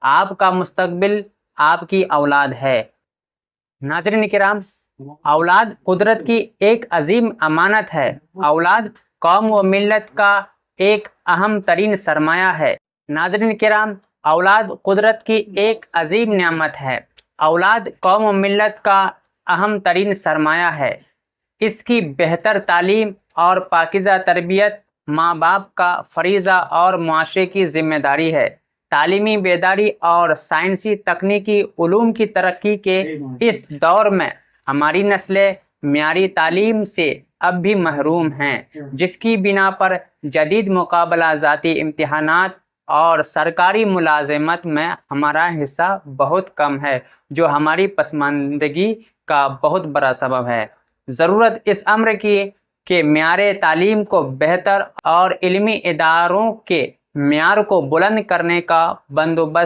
آپ کا مستقبل آپ کی اولاد ہے۔ ناظرین کرام، اولاد قدرت کی ایک عظیم امانت ہے۔ اولاد قوم و ملت کا ایک اہم ترین سرمایہ ہے۔ ناظرین کرام، اولاد قدرت کی ایک عظیم نعمت ہے۔ اولاد قوم و ملت کا اہم ترین سرمایہ ہے۔ اس کی بہتر تعلیم اور پاکیزہ تربیت ماں باپ کا فریضہ اور معاشرے کی ذمہ داری ہے۔ تعلیمی بیداری اور سائنسی تکنیکی علوم کی ترقی کے اس دور میں ہماری نسلیں معیاری تعلیم سے اب بھی محروم ہیں، جس کی بنا پر جدید مقابلہ جاتی امتحانات اور سرکاری ملازمت میں ہمارا حصہ بہت کم ہے، جو ہماری پسماندگی کا بہت بڑا سبب ہے۔ ضرورت اس امر کی کہ معیار تعلیم کو بہتر اور علمی اداروں کے معیار کو بلند کرنے کا بندوبست